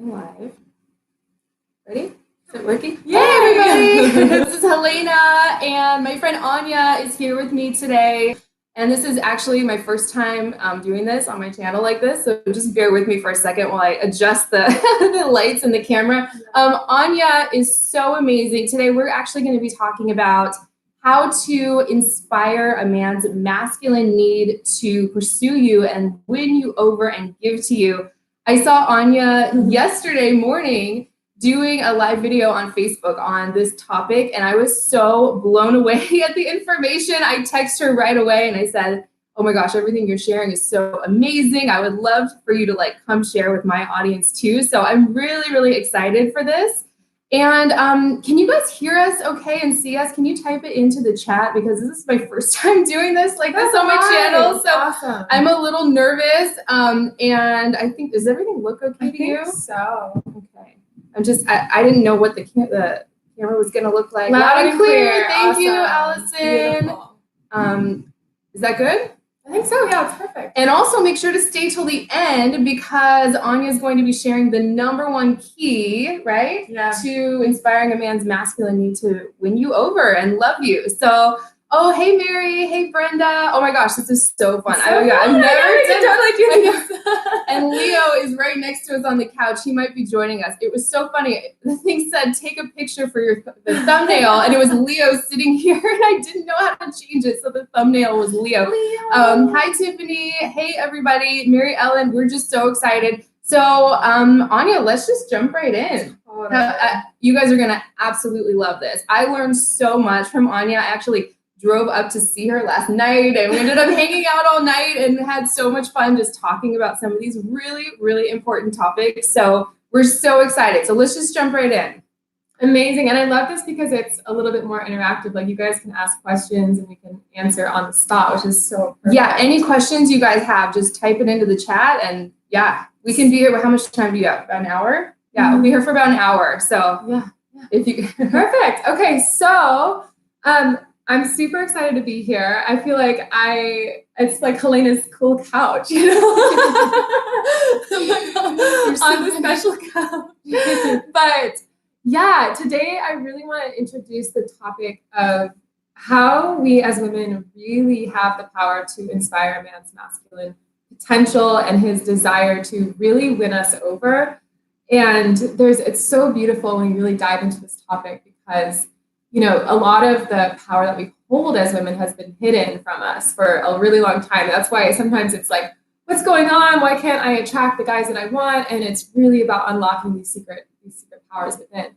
Live. Ready? Is it working? Yay! Hey everybody! This is Helena, and my friend Anya is here with me today. And this is actually my first time doing this on my channel like this, so just bear with me for a second while I adjust the, the lights and the camera. Anya is so amazing. Today we're actually going to be talking about how to inspire a man's masculine need to pursue you and win you over and give to you. I saw Anya yesterday morning doing a live video on Facebook on this topic, and I was so blown away at the information. I texted her right away and I said, oh my gosh, everything you're sharing is so amazing. I would love for you to come share with my audience too. So I'm really, really excited for this. And can you guys hear us okay and see us? Can you type it into the chat? Because this is my first time doing this on my channel. So awesome. I'm a little nervous. And I think, does everything look okay to you? So. Okay. I didn't know what the camera was going to look like. Loud and clear. Thank awesome. you, Allison. Beautiful. Is that good? I think so. Yeah, it's perfect. And also make sure to stay till the end because Anya is going to be sharing the #1 key, right? Yeah. To inspiring a man's masculine need to win you over and love you. So, oh, hey, Mary. Hey, Brenda. Oh my gosh, this is so fun. I've never totally do this. And Leo is right next to us on the couch. He might be joining us. It was so funny. The thing said, take a picture for the thumbnail. And it was Leo sitting here. And I didn't know how to change it. So the thumbnail was Leo. Hi, Tiffany. Hey, everybody. Mary Ellen, we're just so excited. So, Anya, let's just jump right in. You guys are going to absolutely love this. I learned so much from Anya. I actually drove up to see her last night, and we ended up hanging out all night and had so much fun just talking about some of these really, really important topics. So we're so excited. So let's just jump right in. Amazing. And I love this because it's a little bit more interactive. Like you guys can ask questions and we can answer on the spot, which is so perfect. Yeah, any questions you guys have, just type it into the chat, and yeah, we can be here. How much time do you have? About an hour? Yeah, we'll be here for about an hour. So yeah. If you perfect. Okay, so I'm super excited to be here. I feel like it's like Helena's cool couch, you know? On the special couch. But yeah, today I really want to introduce the topic of how we as women really have the power to inspire a man's masculine potential and his desire to really win us over. And it's so beautiful when we really dive into this topic because a lot of the power that we hold as women has been hidden from us for a really long time. That's why sometimes it's like, what's going on? Why can't I attract the guys that I want? And it's really about unlocking these secret powers within.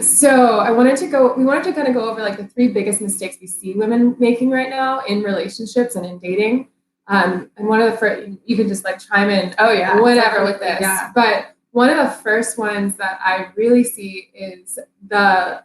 So we wanted to kind of go over the 3 biggest mistakes we see women making right now in relationships and in dating. And one of the first, you can just chime in, whatever with this. Yeah. But one of the first ones that I really see is the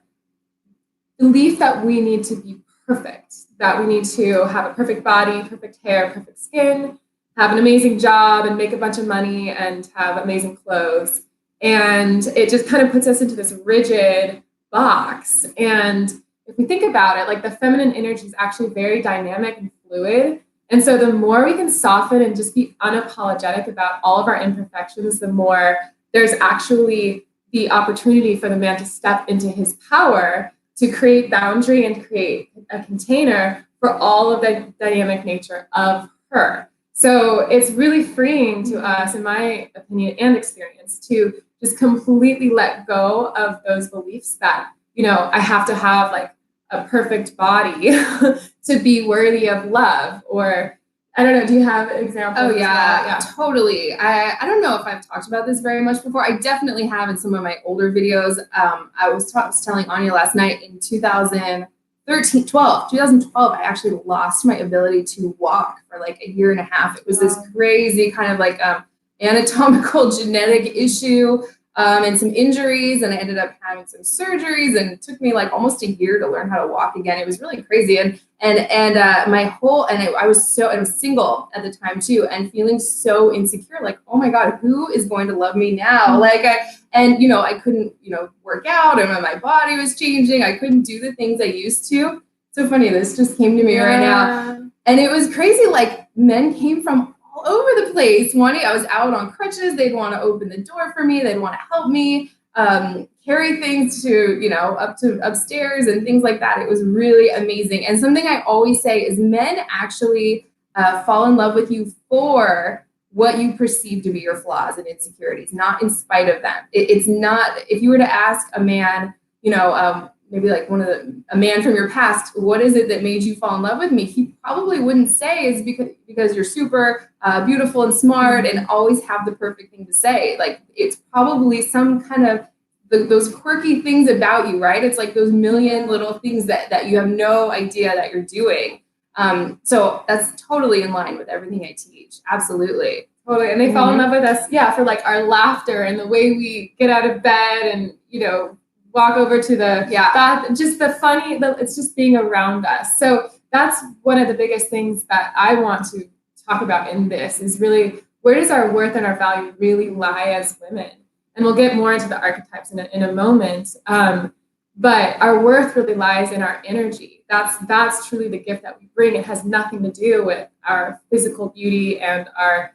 belief that we need to be perfect, that we need to have a perfect body, perfect hair, perfect skin, have an amazing job and make a bunch of money and have amazing clothes. And it just kind of puts us into this rigid box. And if we think about it, the feminine energy is actually very dynamic and fluid. And so the more we can soften and just be unapologetic about all of our imperfections, the more there's actually the opportunity for the man to step into his power to create boundary and create a container for all of the dynamic nature of her. So it's really freeing to us, in my opinion and experience, to just completely let go of those beliefs that, I have to have a perfect body to be worthy of love. Or, I don't know, do you have examples? Oh, yeah, totally. I don't know if I've talked about this very much before. I definitely have in some of my older videos. I was telling Anya last night in 2012, I actually lost my ability to walk for a year and a half. It was this crazy kind of anatomical genetic issue and some injuries, and I ended up having some surgeries, and it took me almost a year to learn how to walk again. It was really crazy, and I was single at the time too, and feeling so insecure, oh my God, who is going to love me now? I couldn't, work out, and my body was changing. I couldn't do the things I used to. So funny, this just came to me right now, and it was crazy. Men came from all over the place. I was out on crutches. They'd want to open the door for me. They'd want to help me carry things to, up to upstairs and things like that. It was really amazing. And something I always say is men actually fall in love with you for what you perceive to be your flaws and insecurities, not in spite of them. It's not, if you were to ask a man, maybe like a man from your past, what is it that made you fall in love with me? He probably wouldn't say it's because you're super beautiful and smart and always have the perfect thing to say. Like, it's probably some kind of those quirky things about you, right? It's like those million little things that you have no idea that you're doing. So that's totally in line with everything I teach. Absolutely. Totally. And they fall in love with us, for like our laughter and the way we get out of bed and, walk over to the bath, just the funny, it's just being around us. So that's one of the biggest things that I want to talk about in this is really, where does our worth and our value really lie as women? And we'll get more into the archetypes in a moment. But our worth really lies in our energy. That's truly the gift that we bring. It has nothing to do with our physical beauty and our,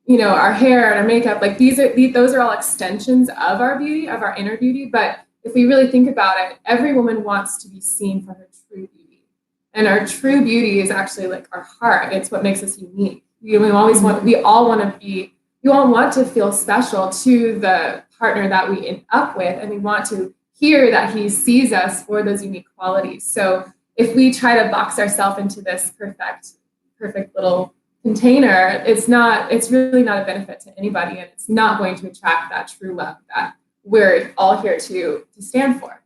our hair and our makeup. Like those are all extensions of our beauty, of our inner beauty. But if we really think about it, every woman wants to be seen for her true beauty. And our true beauty is actually like our heart. It's what makes us unique. We all want to feel special to the partner that we end up with. And we want to hear that he sees us for those unique qualities. So if we try to box ourselves into this perfect little container, it's really not a benefit to anybody. And it's not going to attract that true love that we're all here to stand for.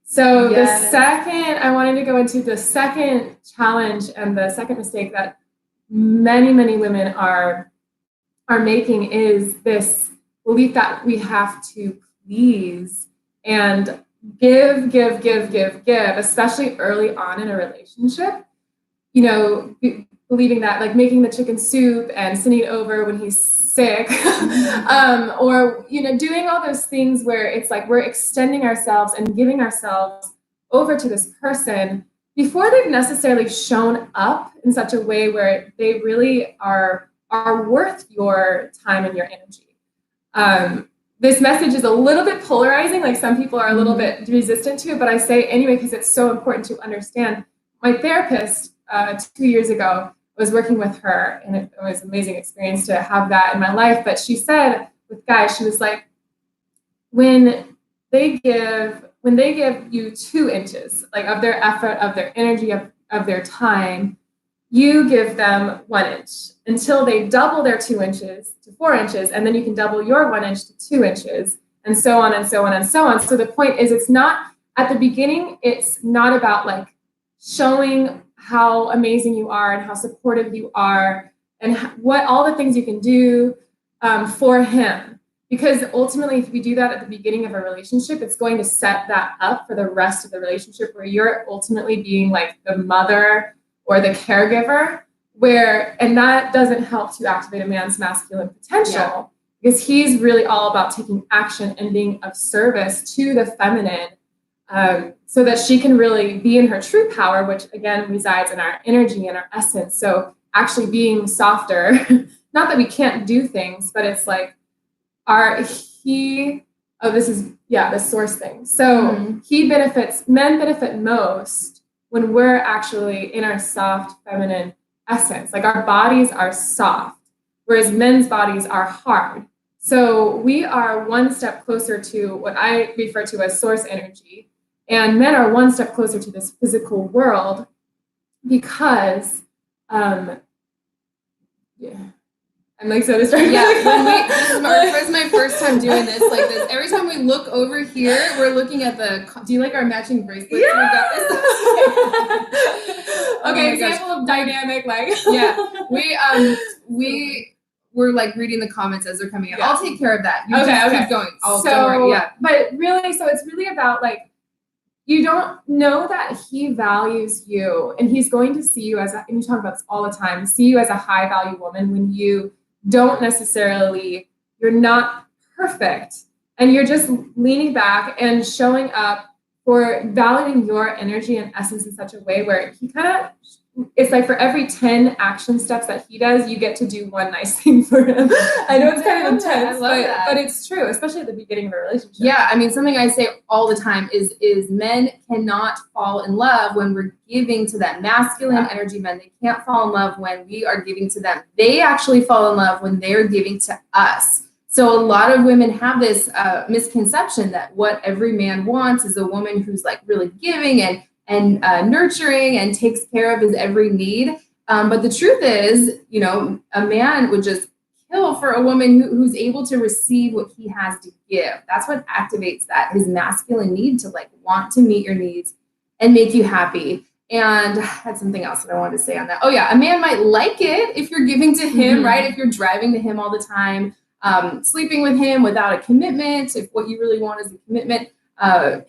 So yes. The second, I wanted to go into the second challenge and the second mistake that many, many women are making is this belief that we have to please and give, especially early on in a relationship. Believing that, like making the chicken soup and sending over when he's sick, or doing all those things where it's like we're extending ourselves and giving ourselves over to this person before they've necessarily shown up in such a way where they really are worth your time and your energy. This message is a little bit polarizing, like some people are a little bit resistant to it, but I say anyway because it's so important to understand. My therapist 2 years ago was working with her, and it was an amazing experience to have that in my life. But she said with guys, she was like, when they give you 2 inches, like of their effort, of their energy, of their time, you give them 1 inch until they double their 2 inches to 4 inches, and then you can double your 1 inch to 2 inches, and so on and so on and so on. So the point is, it's not at the beginning, it's not about like showing how amazing you are and how supportive you are and what all the things you can do for him. Because ultimately, if we do that at the beginning of a relationship, it's going to set that up for the rest of the relationship where you're ultimately being like the mother or the caregiver, and that doesn't help to activate a man's masculine potential because he's really all about taking action and being of service to the feminine. So that she can really be in her true power, which again resides in our energy and our essence. So actually being softer, not that we can't do things, but it's like the source thing. So men benefit most when we're actually in our soft feminine essence. Like our bodies are soft, whereas men's bodies are hard. So we are one step closer to what I refer to as source energy. And men are one step closer to this physical world because, I'm like so distracted. Yeah, this is my first time doing this like this. Every time we look over here, we're looking at do you like our matching bracelets? Yeah. We got this. Okay, example of dynamic, like. Yeah, we're like reading the comments as they're coming in. Yeah. I'll take care of that. Okay. Keep going. Don't worry. Yeah. But really, so it's really about like, you don't know that he values you and he's going to see you and you talk about this all the time, see you as a high value woman when you don't necessarily, you're not perfect and you're just leaning back and showing up for valuing your energy and essence in such a way where he kind of it's like for every 10 action steps that he does, you get to do one nice thing for him. I know it's kind of intense, but it's true, especially at the beginning of a relationship. Yeah, I mean, something I say all the time is men cannot fall in love when we're giving to them. Masculine energy men, they can't fall in love when we are giving to them. They actually fall in love when they're giving to us. So a lot of women have this misconception that what every man wants is a woman who's like really giving and nurturing and takes care of his every need. But the truth is, you know, a man would just kill for a woman who's able to receive what he has to give. That's what activates that, his masculine need to like want to meet your needs and make you happy. And I had something else that I wanted to say on that. Oh yeah, a man might like it if you're giving to him, right? If you're driving to him all the time, sleeping with him without a commitment, if what you really want is a commitment,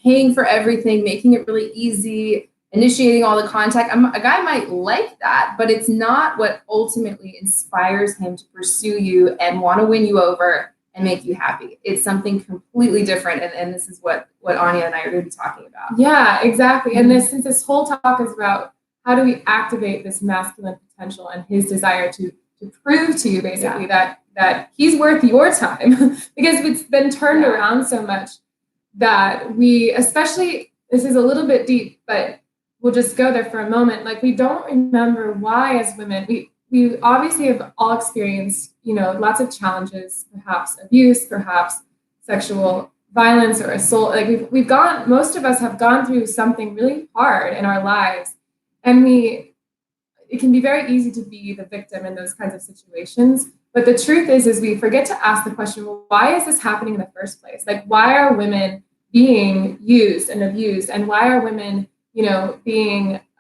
paying for everything, making it really easy, initiating all the contact. A guy might like that, but it's not what ultimately inspires him to pursue you and want to win you over and make you happy. It's something completely different. And this is what Anya and I are going to be talking about. Yeah, exactly. And since this whole talk is about how do we activate this masculine potential and his desire to prove to you basically that he's worth your time, because it's been turned around so much that we, especially, this is a little bit deep, but we'll just go there for a moment. Like, we don't remember why as women, we obviously have all experienced, you know, lots of challenges, perhaps abuse, perhaps sexual violence or assault. Like most of us have gone through something really hard in our lives. And it can be very easy to be the victim in those kinds of situations. But the truth is we forget to ask the question, well, why is this happening in the first place? Like, why are women being used and abused? And why are women, you know,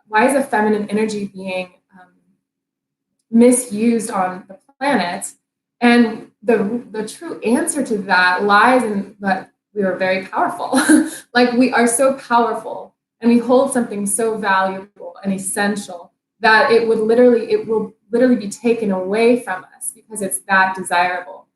why is the feminine energy being misused on the planet? And the true answer to that lies in that we are very powerful. Like, we are so powerful and we hold something so valuable and essential that it will literally be taken away from us because it's that desirable.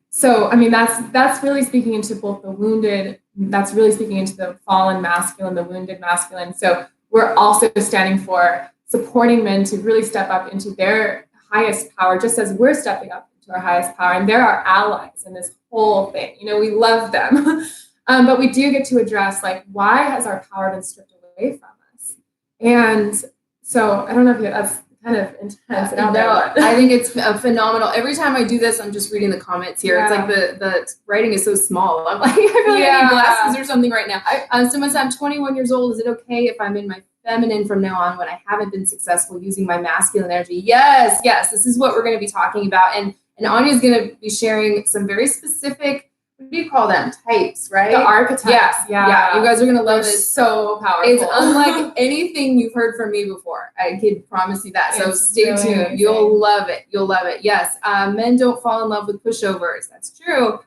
So, I mean, that's really speaking into both the wounded, that's really speaking into the fallen masculine, the wounded masculine. So we're also standing for supporting men to really step up into their highest power, just as we're stepping up into our highest power. And they're our allies in this whole thing. You know, we love them. But we do get to address, like, why has our power been stripped away from us? And so I don't know if that's kind of intense. I think it's phenomenal. Every time I do this, I'm just reading the comments here. It's like the writing is so small. I'm like, I feel like I need glasses or something right now. Someone said, I'm 21 years old. Is it okay if I'm in my feminine from now on when I haven't been successful using my masculine energy? Yes. This is what we're going to be talking about. And Anya's going to be sharing some very specific, what do you call them? Types, right? The archetypes. Yeah. You guys are going to love this. So powerful. It's unlike anything you've heard from me before. I can promise you that. So stay tuned. Amazing. You'll love it. Yes. Men don't fall in love with pushovers. That's true.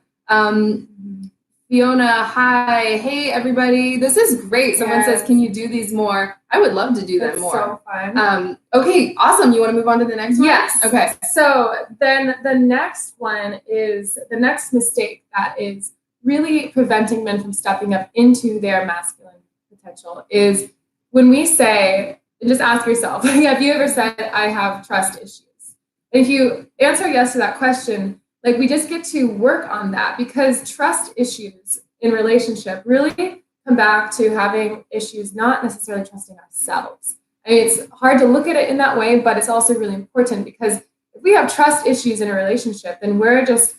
Fiona, hi. Hey, everybody. This is great. Someone says, can you do these more? I would love to do them more. So fun. Okay, awesome. You want to move on to the next one? Yes. Okay. So then the next one is the next mistake that is really preventing men from stepping up into their masculine potential is when we say, and just ask yourself, have you ever said, I have trust issues? And if you answer yes to that question, like, we just get to work on that, because trust issues in relationship really come back to having issues not necessarily trusting ourselves. I mean, it's hard to look at it in that way, but it's also really important, because if we have trust issues in a relationship, then it's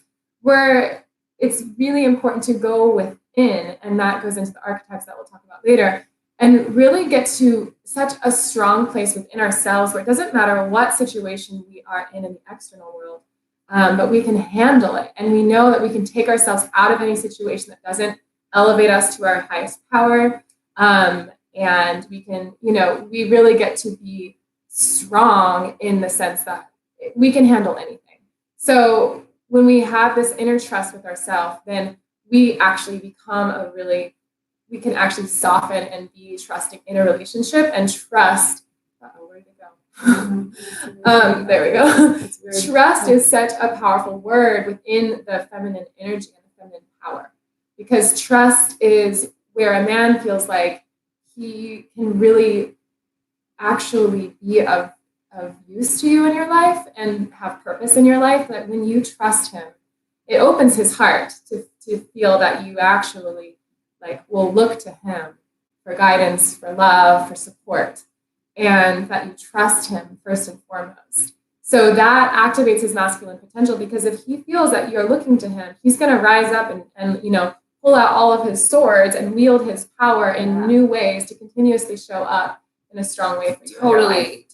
really important to go within, and that goes into the archetypes that we'll talk about later, and really get to such a strong place within ourselves where it doesn't matter what situation we are in the external world. But we can handle it. And we know that we can take ourselves out of any situation that doesn't elevate us to our highest power. And we can, you know, we really get to be strong in the sense that we can handle anything. So when we have this inner trust with ourselves, then we actually become we can actually soften and be trusting in a relationship and trust. Where'd it go? There we go. Trust is such a powerful word within the feminine energy and the feminine power, because trust is where a man feels like he can really actually be of use to you in your life and have purpose in your life, that when you trust him, it opens his heart to feel that you actually like will look to him for guidance, for love, for support, and that you trust him first and foremost. So that activates his masculine potential, because if he feels that you're looking to him, he's going to rise up and pull out all of his swords and wield his power in new ways to continuously show up in a strong way for you.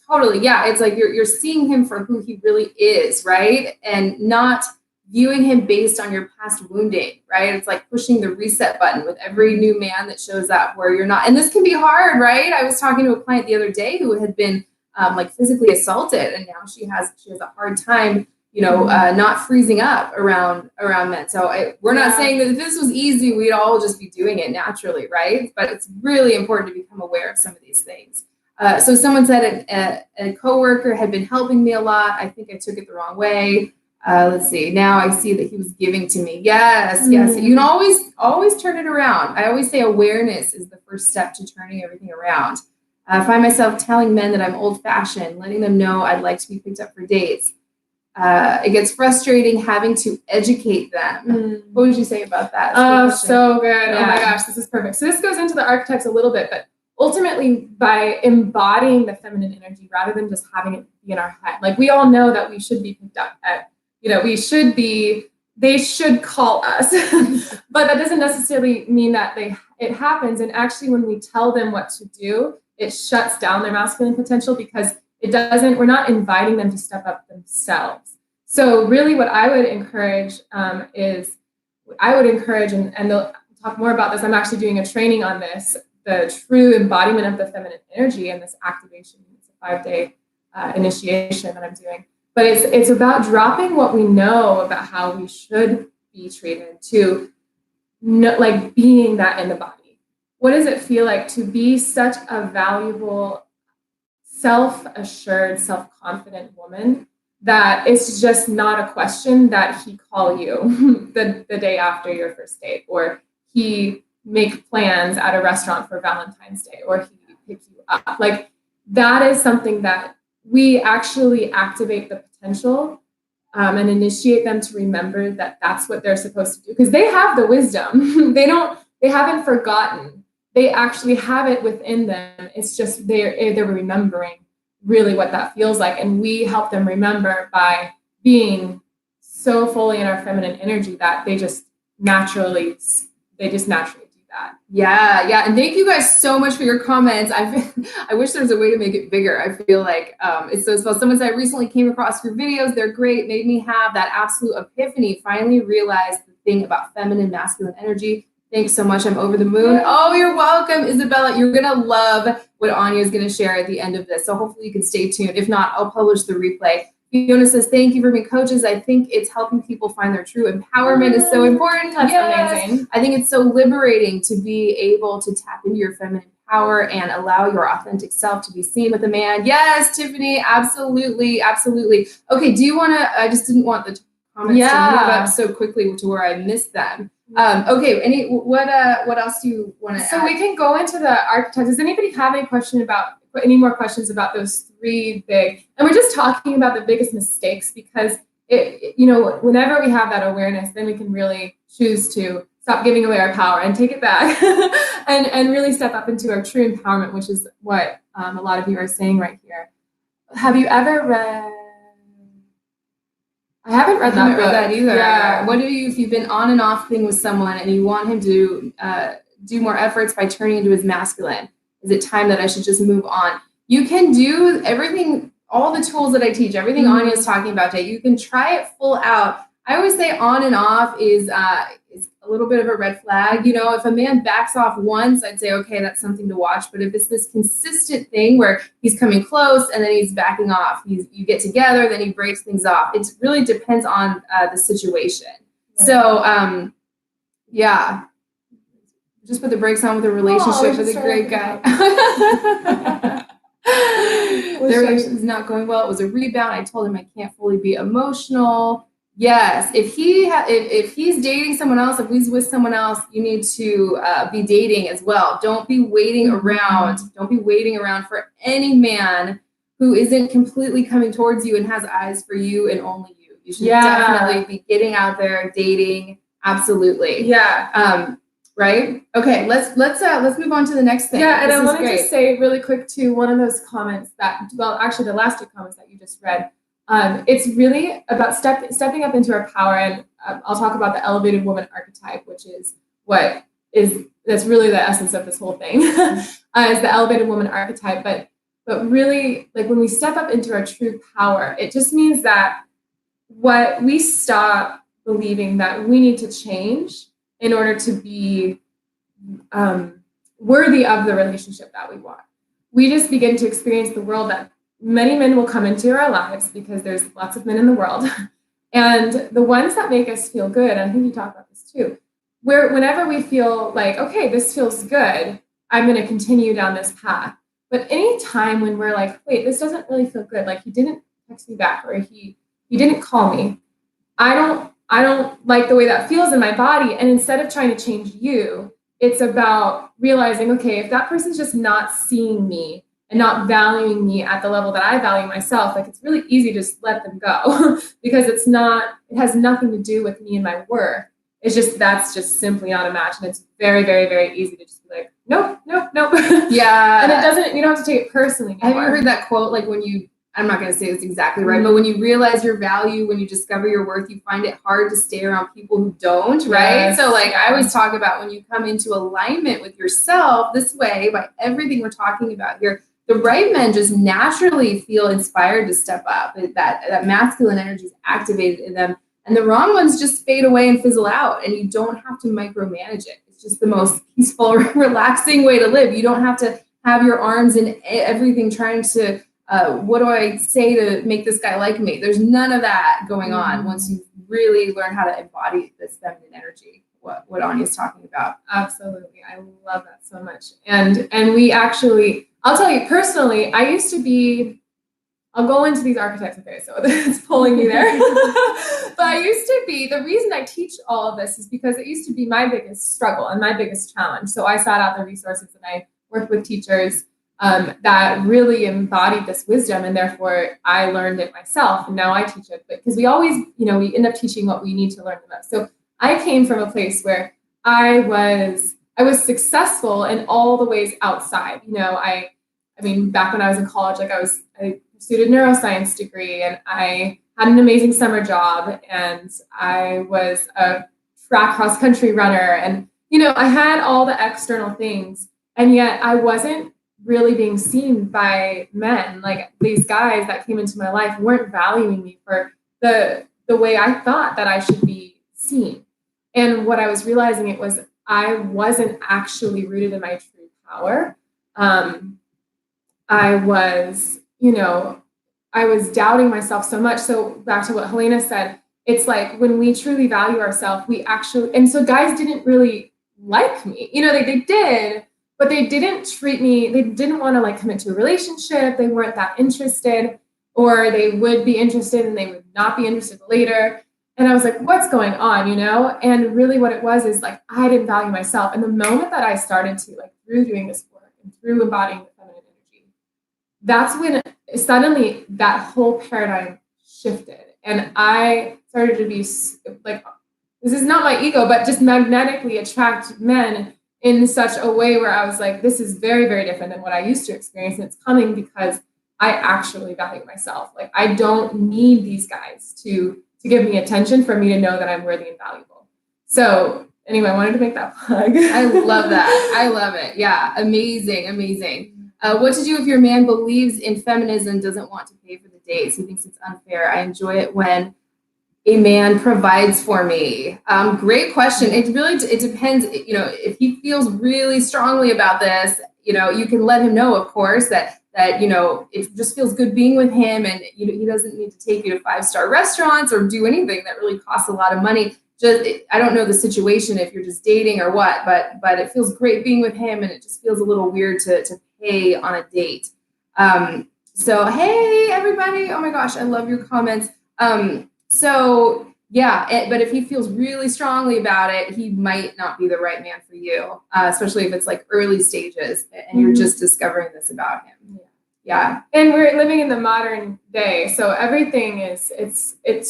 Totally. Yeah. It's like you're seeing him for who he really is, right? And not viewing him based on your past wounding, right? It's like pushing the reset button with every new man that shows up where you're not. And this can be hard, right? I was talking to a client the other day who had been like physically assaulted, and now she has a hard time, not freezing up around men. So we're not saying that if this was easy, we'd all just be doing it naturally, right? But it's really important to become aware of some of these things. So someone said a coworker had been helping me a lot. I think I took it the wrong way. Let's see. Now I see that he was giving to me. Yes. You can always turn it around. I always say awareness is the first step to turning everything around. I find myself telling men that I'm old-fashioned, letting them know I'd like to be picked up for dates. It gets frustrating having to educate them. What would you say about that? Oh, so good. Yeah. Oh my gosh, this is perfect. So this goes into the archetypes a little bit, but ultimately by embodying the feminine energy rather than just having it be in our head. Like we all know that we should be picked up at, they should call us, but that doesn't necessarily mean that it happens. And actually when we tell them what to do, it shuts down their masculine potential, because we're not inviting them to step up themselves. So really what I would encourage and they'll talk more about this. I'm actually doing a training on this, the true embodiment of the feminine energy and this activation. It's a 5-day initiation that I'm doing. But it's about dropping what we know about how we should be treated to like being that in the body. What does it feel like to be such a valuable, self-assured, self-confident woman that it's just not a question that he call you the day after your first date, or he make plans at a restaurant for Valentine's Day, or he pick you up? Like that is something that we actually activate the potential and initiate them to remember that that's what they're supposed to do, because they have the wisdom. They haven't forgotten. They actually have it within them. It's just they're remembering really what that feels like. And we help them remember by being so fully in our feminine energy that they just naturally do that. Yeah. And thank you guys so much for your comments. I wish there was a way to make it bigger. I feel like it's so special. Someone said, I recently came across your videos. They're great. Made me have that absolute epiphany. Finally realized the thing about feminine, masculine energy. Thanks so much. I'm over the moon. Oh, you're welcome, Isabella. You're going to love what Anya is going to share at the end of this. So hopefully you can stay tuned. If not, I'll publish the replay. Fiona says, thank you for being coaches. I think it's helping people find their true empowerment is so important. That's amazing. I think it's so liberating to be able to tap into your feminine power and allow your authentic self to be seen with a man. Yes, Tiffany, absolutely. Okay, do you want to, I just didn't want the comments to move up so quickly to where I missed them. Okay, what else do you want to add? So we can go into the archetypes. Does anybody have any more questions about those 3 big? And we're just talking about the biggest mistakes, because whenever we have that awareness, then we can really choose to stop giving away our power and take it back and really step up into our true empowerment, which is what a lot of you are saying right here. Have you ever read? I haven't read that either. Yeah. What if you've been on and off thing with someone and you want him to do more efforts by turning into his masculine? Is it time that I should just move on? You can do everything, all the tools that I teach, everything Anya is talking about today. You can try it full out. I always say on and off is a little bit of a red flag. If a man backs off once, I'd say, okay, that's something to watch. But if it's this consistent thing where he's coming close and then he's backing off, you get together, then he breaks things off. It really depends on the situation. Right. So, just put the brakes on with a relationship with a great guy. Their relationship is not going well. It was a rebound. I told him I can't fully be emotional. Yes, if he's dating someone else, if he's with someone else, you need to be dating as well. Don't be waiting around. Don't be waiting around for any man who isn't completely coming towards you and has eyes for you and only you. You should definitely be getting out there, dating. Absolutely. Yeah. Right. Okay. Let's move on to the next thing. Yeah, and I wanted to say really quick too, one of those comments that, well, actually the last two comments that you just read. It's really about stepping up into our power, and I'll talk about the elevated woman archetype, which is that's really the essence of this whole thing, is the elevated woman archetype. But really, like when we step up into our true power, it just means that what we stop believing that we need to change in order to be worthy of the relationship that we want. We just begin to experience the world that many men will come into our lives, because there's lots of men in the world. And the ones that make us feel good, I think you talk about this too, where whenever we feel like, okay, this feels good, I'm going to continue down this path. But any time when we're like, wait, this doesn't really feel good, like he didn't text me back, or he didn't call me, I don't like the way that feels in my body. And instead of trying to change you, it's about realizing, okay, if that person's just not seeing me and not valuing me at the level that I value myself, like it's really easy to just let them go because it has nothing to do with me and my worth. That's just simply not a match. And it's very, very, very easy to just be like, nope. Yeah. And you don't have to take it personally anymore. Have you heard that quote? Like I'm not going to say it's exactly right, but when you realize your value, when you discover your worth, you find it hard to stay around people who don't, right? Yes. So like I always talk about, when you come into alignment with yourself this way, by everything we're talking about here, the right men just naturally feel inspired to step up. That masculine energy is activated in them, and the wrong ones just fade away and fizzle out, and you don't have to micromanage it. It's just the most peaceful, relaxing way to live. You don't have to have your arms in everything trying to, what do I say to make this guy like me? There's none of that going on once you really learn how to embody this feminine energy, what Anya's talking about. Absolutely. I love that so much. And we actually, I'll tell you personally, I'll go into these archetypes. Okay, so it's pulling me there. But the reason I teach all of this is because it used to be my biggest struggle and my biggest challenge. So I sought out the resources and I worked with teachers that really embodied this wisdom, and therefore I learned it myself, and now I teach it. But because we always, we end up teaching what we need to learn the most. So I came from a place where I was successful in all the ways outside. I mean, back when I was in college, like I pursued a neuroscience degree, and I had an amazing summer job, and I was a track cross country runner, and I had all the external things, and yet I wasn't really being seen by men. Like these guys that came into my life weren't valuing me for the way I thought that I should be seen. And what I was realizing it was I wasn't actually rooted in my true power. I was doubting myself so much. So back to what Helena said, it's like when we truly value ourselves, and so guys didn't really like me. They did, but they didn't treat me, they didn't want to like commit to a relationship. They weren't that interested, or they would be interested and they would not be interested later. And I was like, what's going on, And really what it was is like, I didn't value myself. And the moment that I started to, like, through doing this work and through embodying the feminine energy, that's when suddenly that whole paradigm shifted. And I started to be like, this is not my ego, but just magnetically attract men in such a way where I was like, this is very, very different than what I used to experience. And it's coming because I actually value myself. Like, I don't need these guys to give me attention for me to know that I'm worthy and valuable. So anyway, I wanted to make that plug. I love that. I love it. Yeah. Amazing. What to do if your man believes in feminism, doesn't want to pay for the dates? He thinks it's unfair. I enjoy it when a man provides for me. Great question. It depends. If he feels really strongly about this, you can let him know, of course, that it just feels good being with him, and he doesn't need to take you to 5-star restaurants or do anything that really costs a lot of money. I don't know the situation if you're just dating or what, but it feels great being with him, and it just feels a little weird to pay on a date. So hey everybody, oh my gosh, I love your comments. So but if he feels really strongly about it, he might not be the right man for you, especially if it's like early stages and you're just discovering this about him. Yeah. And we're living in the modern day, so everything is,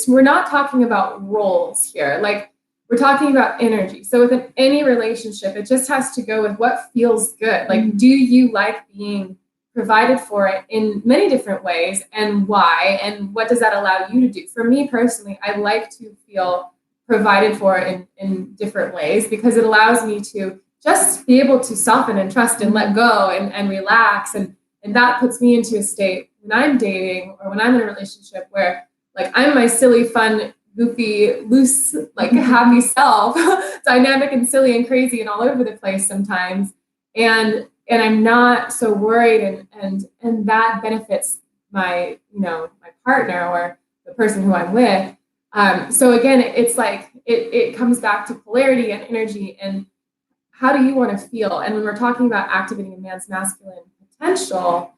we're not talking about roles here. Like, we're talking about energy. So within any relationship, it just has to go with what feels good. Like, do you like being provided for it in many different ways, and why, and what does that allow you to do? For me personally, I like to feel provided for in different ways, because it allows me to just be able to soften and trust and let go and relax. And that puts me into a state when I'm dating or when I'm in a relationship where, like, I'm my silly, fun, goofy, loose, like, happy self, dynamic and silly and crazy and all over the place sometimes. And I'm not so worried, and that benefits my, my partner or the person who I'm with. So again, it's like, it comes back to polarity and energy, and how do you want to feel? And when we're talking about activating a man's masculine potential,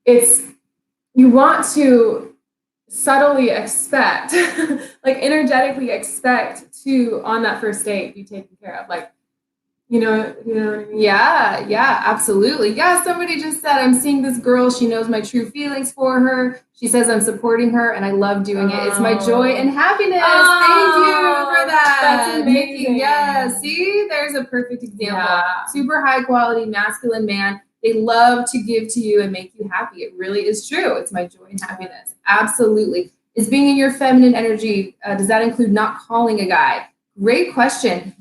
it's, you want to subtly expect, like energetically expect to, on that first date, be taken care of. Like, you know what I mean? Yeah, absolutely. Yeah, somebody just said, I'm seeing this girl. She knows my true feelings for her. She says I'm supporting her, and I love doing it. It's my joy and happiness. Thank you for that. That's amazing. Yeah, see, there's a perfect example. Super high quality masculine man. They love to give to you and make you happy. It really is true. It's my joy and happiness. Absolutely. Is being in your feminine energy, does that include not calling a guy? Great question.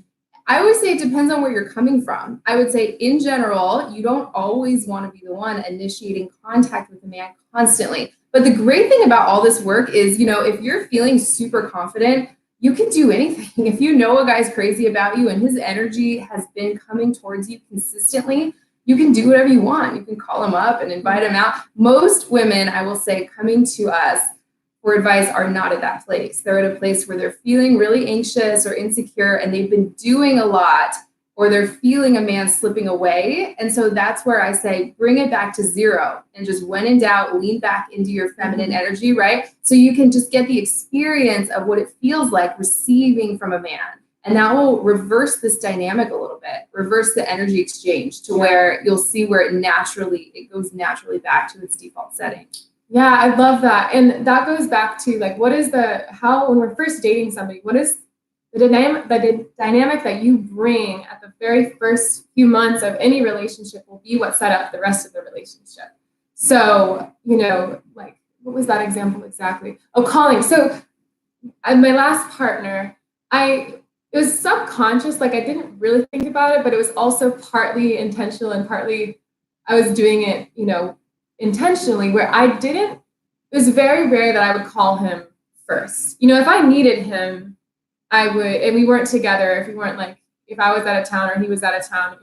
I always say it depends on where you're coming from. I would say in general, you don't always want to be the one initiating contact with a man constantly. But the great thing about all this work is, if you're feeling super confident, you can do anything. If you know a guy's crazy about you and his energy has been coming towards you consistently, you can do whatever you want. You can call him up and invite him out. Most women, I will say, coming to us for advice are not at that place. They're at a place where they're feeling really anxious or insecure, and they've been doing a lot, or they're feeling a man slipping away. And so that's where I say, bring it back to zero, and just when in doubt, lean back into your feminine energy, right? So you can just get the experience of what it feels like receiving from a man. And that will reverse this dynamic a little bit, reverse the energy exchange to where you'll see where it goes naturally back to its default setting. Yeah, I love that. And that goes back to, like, when we're first dating somebody, what is the dynamic that you bring at the very first few months of any relationship will be what set up the rest of the relationship. So, like, what was that example exactly? Oh, calling. So my last partner, it was subconscious, like I didn't really think about it, but it was also partly intentional and partly I was doing it, intentionally, where it was very rare that I would call him first. If I needed him, I would, and we weren't together, if I was out of town or he was out of town,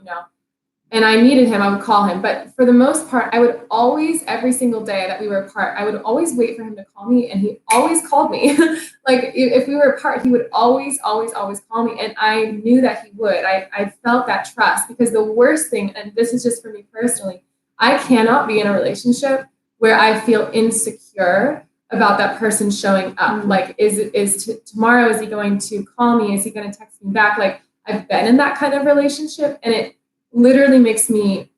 and I needed him, I would call him. But for the most part, I would always, every single day that we were apart, I would always wait for him to call me, and he always called me. Like, if we were apart, he would always, always, always call me. And I knew that he would. I felt that trust, because the worst thing, and this is just for me personally, I cannot be in a relationship where I feel insecure about that person showing up. Like, tomorrow, is he going to call me? Is he going to text me back? Like, I've been in that kind of relationship, and it literally makes me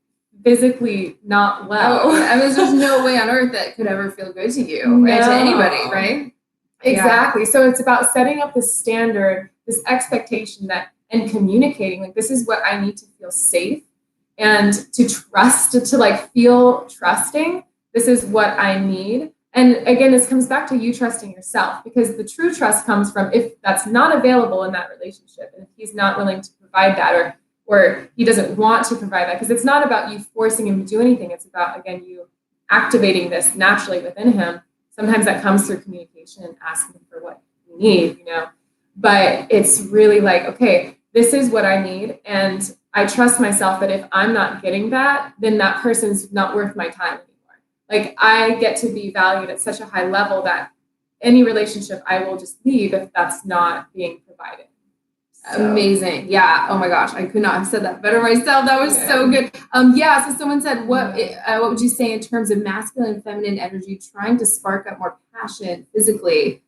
physically not well. I mean, there's no way on earth that could ever feel good to you, right? To anybody, right? Exactly. Yeah. So it's about setting up this standard, this expectation and communicating, like, this is what I need to feel safe and to trust, to like feel trusting. This is what I need. And again, this comes back to you trusting yourself, because the true trust comes from if that's not available in that relationship, and if he's not willing to provide that, or he doesn't want to provide that, because it's not about you forcing him to do anything. It's about, again, you activating this naturally within him. Sometimes that comes through communication and asking for what you need, but it's really like, okay, this is what I need. And I trust myself that if I'm not getting that, then that person's not worth my time anymore. Like, I get to be valued at such a high level that any relationship I will just leave if that's not being provided. So. Amazing. Yeah. Oh my gosh. I could not have said that better myself. That was so good. So someone said, what would you say in terms of masculine and feminine energy, trying to spark up more passion physically?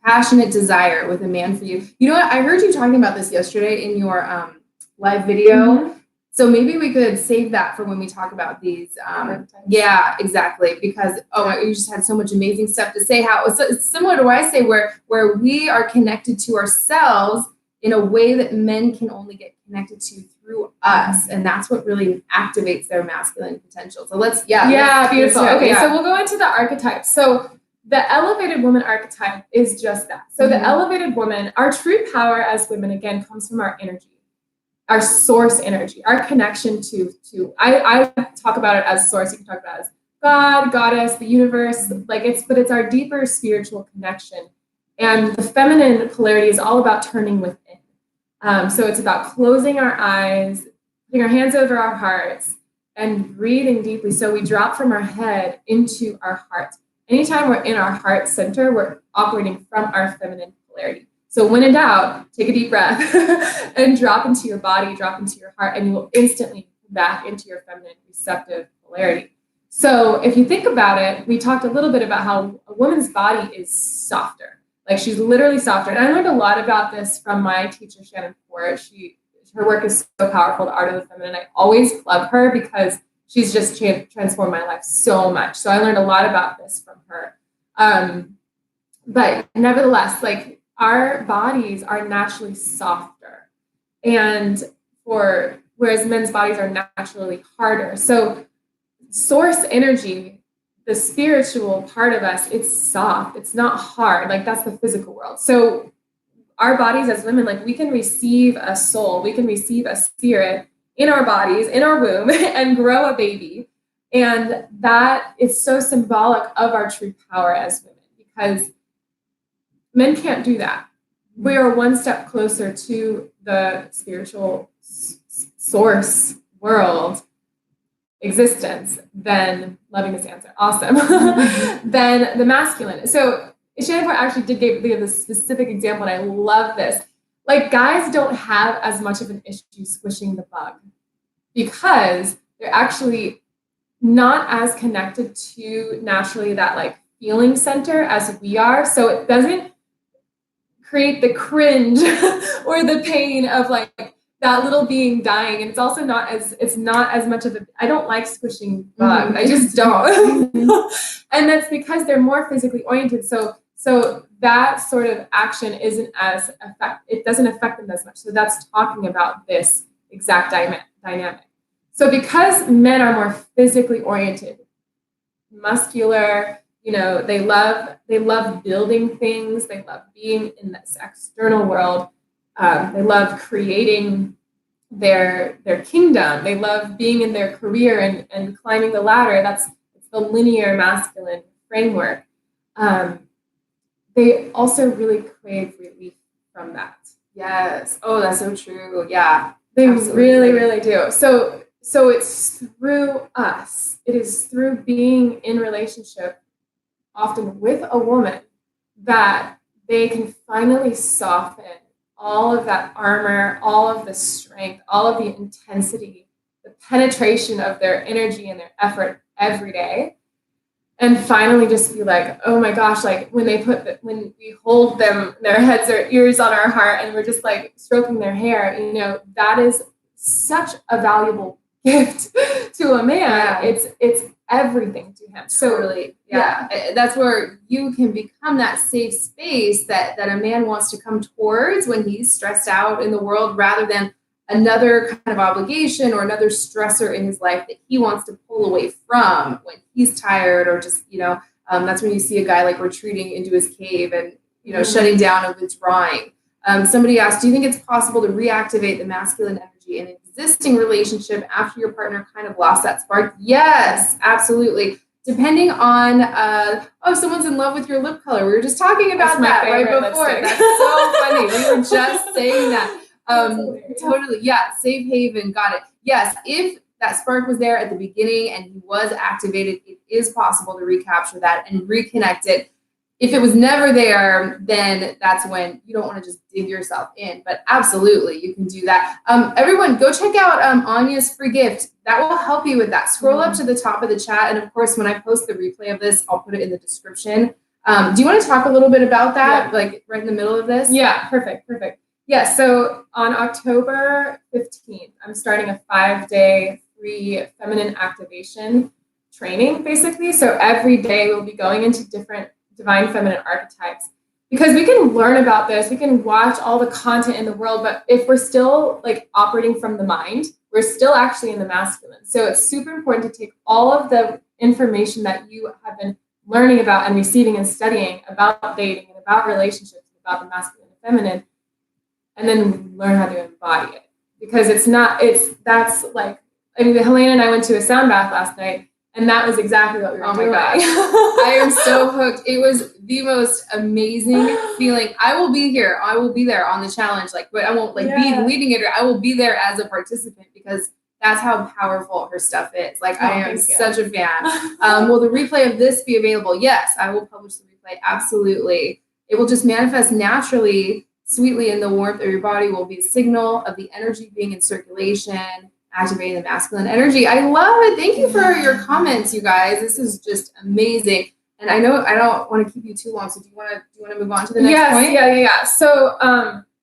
passionate desire with a man for you. You know what? I heard you talking about this yesterday in your live video. Mm-hmm. So maybe we could save that for when we talk about these. Yeah, exactly. Because, you just had so much amazing stuff to say. How it's similar to what I say, where we are connected to ourselves in a way that men can only get connected to through us. And that's what really activates their masculine potential. So beautiful. Okay, so we'll go into the archetypes. So the elevated woman archetype is just that. So the elevated woman, our true power as women, again, comes from our energy. Our source energy, our connection to I talk about it as source. You can talk about it as God, goddess, the universe. But it's our deeper spiritual connection. And the feminine polarity is all about turning within. So it's about closing our eyes, putting our hands over our hearts, and breathing deeply. So we drop from our head into our heart. Anytime we're in our heart center, we're operating from our feminine polarity. So when in doubt, take a deep breath and drop into your body, drop into your heart, and you will instantly come back into your feminine receptive polarity. So if you think about it, we talked a little bit about how a woman's body is softer. Like she's literally softer. And I learned a lot about this from my teacher, Shannon Ford. Her work is so powerful, The Art of the Feminine. I always plug her because she's just transformed my life so much. So I learned a lot about this from her. But nevertheless, our bodies are naturally softer, whereas men's bodies are naturally harder. So source energy, the spiritual part of us, it's soft. It's not hard. That's the physical world. So our bodies as women, we can receive a soul, we can receive a spirit in our bodies, in our womb, and grow a baby. And that is so symbolic of our true power as women, because men can't do that. We are one step closer to the spiritual source world existence than loving this answer. Awesome. Than the masculine. So Shannon actually did give this specific example, and I love this. Guys don't have as much of an issue squishing the bug because they're actually not as connected to naturally that feeling center as we are. So it doesn't create the cringe or the pain of that little being dying. And it's also not as much of I don't like squishing bugs. I just don't. And that's because they're more physically oriented. So that sort of action it doesn't affect them as much. So that's talking about this exact dynamic. So because men are more physically oriented, muscular, they love building things. They love being in this external world. They love creating their kingdom. They love being in their career and climbing the ladder. It's the linear masculine framework. They also really crave relief from that. Yes. Oh, that's so true. Yeah. They really, really do. So it's through us. It is through being in relationship, often with a woman, that they can finally soften all of that armor, all of the strength, all of the intensity, the penetration of their energy and their effort every day. And finally just be oh my gosh, when we hold them, their heads or ears on our heart, and we're just stroking their hair, that is such a valuable gift to a man. Yeah. It's everything to him. So really, yeah. That's where you can become that safe space that a man wants to come towards when he's stressed out in the world, rather than another kind of obligation or another stressor in his life that he wants to pull away from when he's tired, or just, that's when you see a guy retreating into his cave and, shutting down and withdrawing. Somebody asked, do you think it's possible to reactivate the masculine energy in an existing relationship after your partner kind of lost that spark? Yes, absolutely. Depending on, someone's in love with your lip color. We were just talking about that right before. Lipstick. That's so funny. We were just saying that. Totally. Yeah. Safe haven. Got it. Yes. If that spark was there at the beginning and he was activated, it is possible to recapture that and reconnect it. If it was never there, then that's when you don't want to just dig yourself in. But absolutely, you can do that. Everyone, go check out Anya's free gift. That will help you with that. Scroll up to the top of the chat. And of course, when I post the replay of this, I'll put it in the description. Do you want to talk a little bit about that, like right in the middle of this? Yeah, perfect. Yeah, so on October 15th, I'm starting a 5-day free feminine activation training, basically. So every day we'll be going into different divine feminine archetypes, because we can learn about this, we can watch all the content in the world, but if we're still like operating from the mind, we're still actually in the masculine. So it's super important to take all of the information that you have been learning about and receiving and studying about dating and about relationships, about the masculine and feminine, and then learn how to embody it. Because Helena and I went to a sound bath last night, and that was exactly what we were doing. Oh my gosh. I am so hooked. It was the most amazing feeling. I will be here. I will be there on the challenge, but I won't be leading it. I will be there as a participant, because that's how powerful her stuff is. I am such a fan. Will the replay of this be available? Yes, I will publish the replay. Absolutely. It will just manifest naturally, sweetly in the warmth of your body. Will be a signal of the energy being in circulation, activating the masculine energy. I love it. Thank you for your comments, you guys. This is just amazing. And I know I don't want to keep you too long, so do you want to move on to the next point? Yeah. So,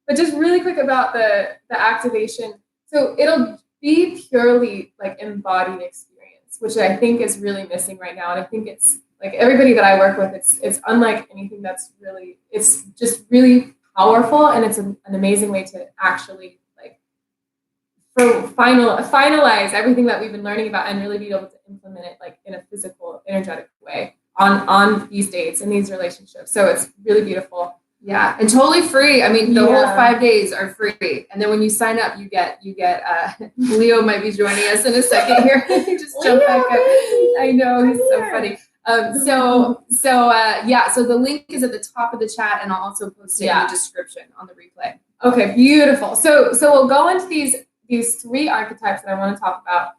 but just really quick about the activation. So it'll be purely embodied experience, which I think is really missing right now. And I think it's everybody that I work with, it's unlike anything it's just really powerful, and it's an amazing way to actually finalize everything that we've been learning about and really be able to implement it in a physical, energetic way on these dates and these relationships. So it's really beautiful. Yeah, and totally free. I mean, the whole 5 days are free, and then when you sign up, you get. Leo might be joining us in a second here. Just jump back up. I know, he's so funny. So the link is at the top of the chat, and I'll also post it in the description on the replay. Okay, beautiful. So we'll go into these 3 archetypes that I want to talk about.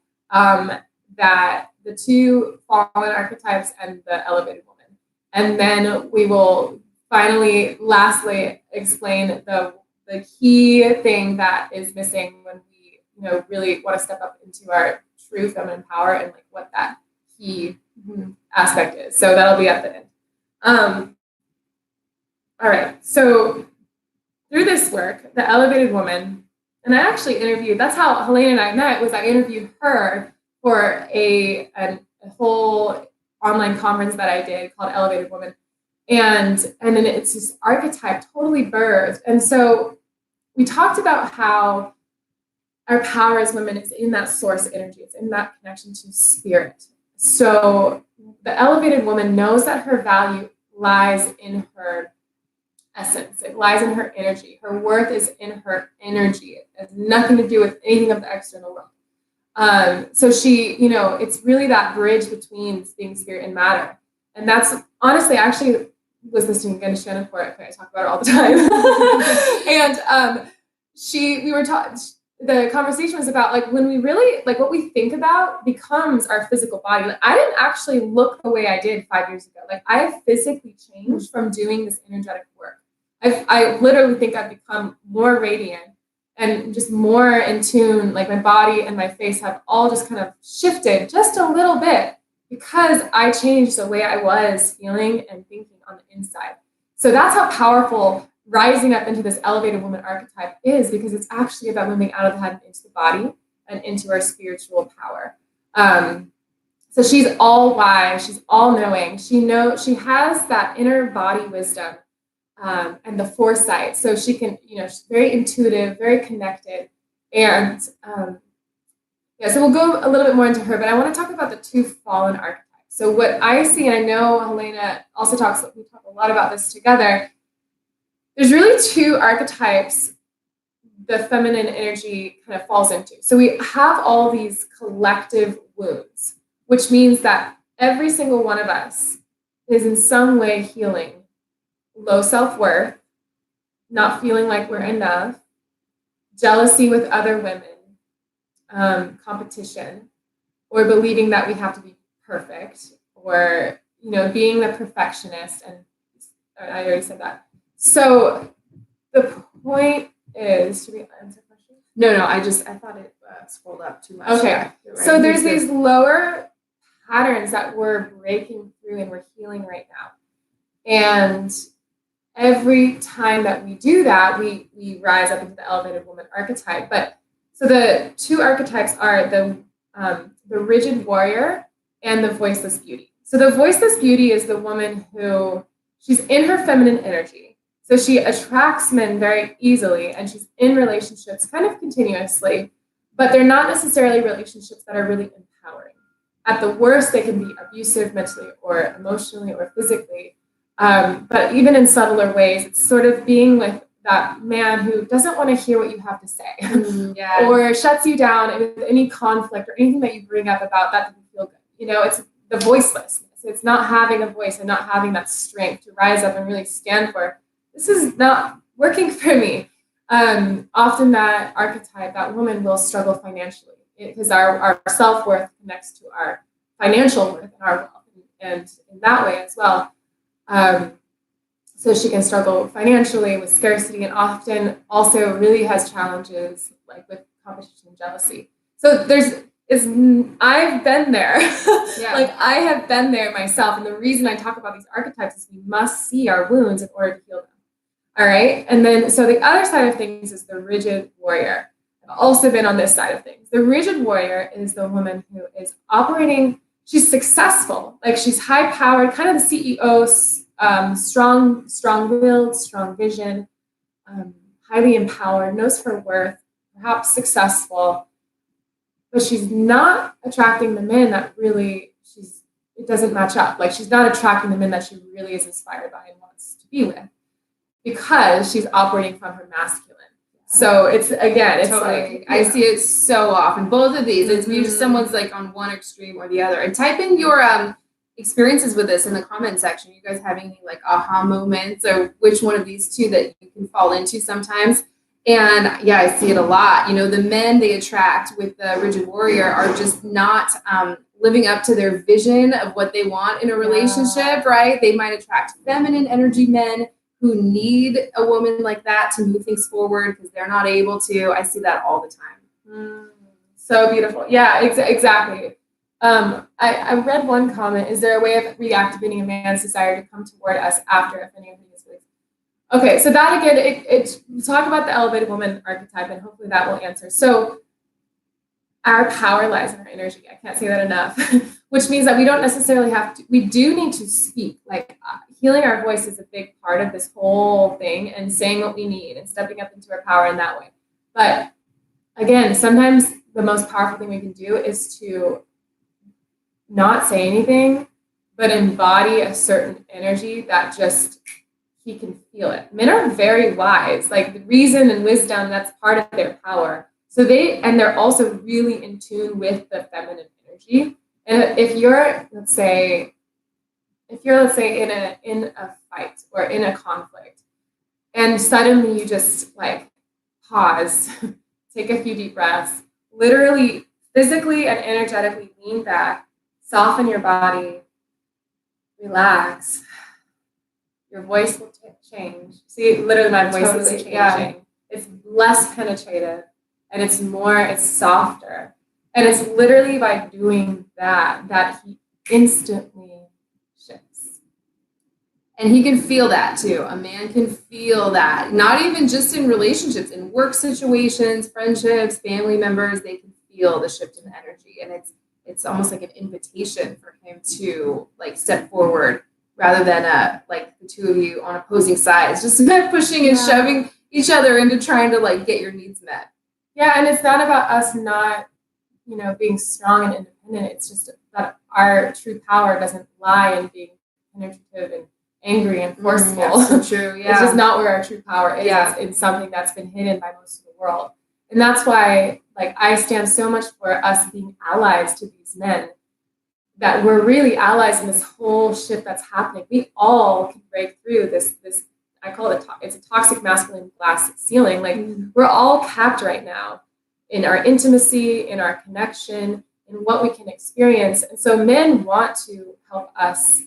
That the 2 fallen archetypes and the elevated woman, and then we will lastly explain the key thing that is missing when we really want to step up into our true feminine power, and what that key aspect is. So that'll be at the end. All right, so through this work, the elevated woman, and I actually interviewed, that's how Helena and I met, was I interviewed her for a whole online conference that I did called Elevated Woman. And then it's this archetype totally birthed. And so we talked about how our power as women is in that source energy. It's in that connection to spirit. So the elevated woman knows that her value lies in her essence. It lies in her energy. Her worth is in her energy. It has nothing to do with anything of the external world. So she, it's really that bridge between being spirit and matter. And that's honestly, I actually was listening again to Shannon Porritt. I talk about her all the time. And the conversation was about when we really, what we think about becomes our physical body. I didn't actually look the way I did 5 years ago. I have physically changed from doing this energetic work. I literally think I've become more radiant and just more in tune. My body and my face have all just kind of shifted just a little bit because I changed the way I was feeling and thinking on the inside. So that's how powerful rising up into this elevated woman archetype is, because it's actually about moving out of the head and into the body and into our spiritual power. So she's all wise, she's all knowing. She has that inner body wisdom and the foresight. So she can, she's very intuitive, very connected. And so we'll go a little bit more into her, but I want to talk about the 2 fallen archetypes. So what I see, and I know Helena also we talk a lot about this together, there's really 2 archetypes the feminine energy kind of falls into. So we have all these collective wounds, which means that every single one of us is in some way healing low self-worth, not feeling like we're enough, jealousy with other women, competition, or believing that we have to be perfect, or being the perfectionist. And I already said that. So the point is, should we answer questions? No, I thought it scrolled up too much. Okay, yeah, right. So there's these lower patterns that we're breaking through and we're healing right now. And every time that we do that, we rise up into the elevated woman archetype. But so the two archetypes are the rigid warrior and the voiceless beauty. So the voiceless beauty is the woman who she's in her feminine energy. So she attracts men very easily, and she's in relationships kind of continuously, but they're not necessarily relationships that are really empowering. At the worst, they can be abusive mentally or emotionally or physically. But even in subtler ways, it's sort of being with that man who doesn't want to hear what you have to say or shuts you down with any conflict or anything that you bring up about that doesn't feel good. You know, it's the voicelessness. It's not having a voice and not having that strength to rise up and really stand for, this is not working for me. Often that archetype, that woman will struggle financially because our self-worth connects to our financial worth and our wealth, and in that way as well. So she can struggle financially with scarcity, and often also really has challenges like with competition and jealousy. So I've been there. Like I have been there myself. And the reason I talk about these archetypes is we must see our wounds in order to heal them. All right. And then, so the other side of things is the rigid warrior. I've also been on this side of things. The rigid warrior is the woman who is operating, she's successful, like she's high powered, kind of the CEO, strong-willed, strong vision, highly empowered, knows her worth, perhaps successful, but she's not attracting the men that really it doesn't match up. Like she's not attracting the men that she really is inspired by and wants to be with because she's operating from her masculine. So it's totally. I see it so often. Both of these, it's usually someone's like on one extreme or the other. And type in your experiences with this in the comment section. You guys having any like aha moments or which one of these two that you can fall into sometimes. And yeah, I see it a lot. You know, the men they attract with the rigid warrior are just not living up to their vision of what they want in a relationship, right? They might attract feminine energy men who need a woman like that to move things forward because they're not able to. I see that all the time. So beautiful. Yeah, exactly. I read one comment. Is there a way of reactivating a man's desire to come toward us after offending him? Okay, so that again, we talk about the elevated woman archetype, and hopefully that will answer. So our power lies in our energy. I can't say that enough, which means that we don't necessarily have to, we do need to speak. Like healing our voice is a big part of this whole thing, and saying what we need and stepping up into our power in that way. But again, sometimes the most powerful thing we can do is to not say anything, but embody a certain energy that just, he can feel it. Men are very wise, like the reason and wisdom, that's part of their power. So they're also really in tune with the feminine energy. And if you're, let's say in a fight or in a conflict, and suddenly you just like pause, take a few deep breaths, literally, physically and energetically lean back, soften your body, relax. Your voice will change. See, literally my voice is changing. Yeah. It's less penetrative and it's softer. And it's literally by doing that he instantly shifts. And he can feel that too. A man can feel that. Not even just in relationships, in work situations, friendships, family members, they can feel the shift in energy. And it's almost like an invitation for him to like step forward rather than like the two of you on opposing sides, just kind of pushing and shoving each other into trying to like get your needs met. Yeah, and it's not about us not, being strong and independent. It's just that our true power doesn't lie in being penetrative and angry and forceful. That's so true. Yeah, it's just not where our true power is. Yeah. It's something that's been hidden by most of the world, and that's why, like, I stand so much for us being allies to these men. That we're really allies in this whole shift that's happening. We all can break through this I call it it's a toxic masculine glass ceiling. Like we're all capped right now in our intimacy, in our connection, in what we can experience. And so men want to help us,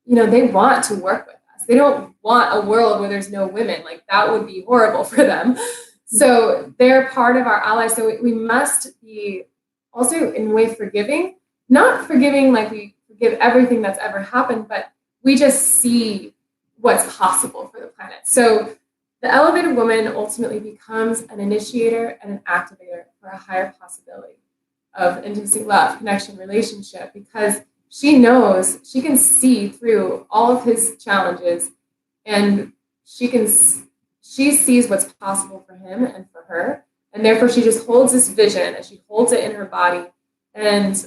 they want to work with us. They don't want a world where there's no women. Like that would be horrible for them. So they're part of our allies. So we must be also in a way forgiving. Not forgiving like we forgive everything that's ever happened, but we just see what's possible for the planet. So the elevated woman ultimately becomes an initiator and an activator for a higher possibility of intimacy, love, connection, relationship, because she knows she can see through all of his challenges, and she sees what's possible for him and for her, and therefore she just holds this vision and she holds it in her body, and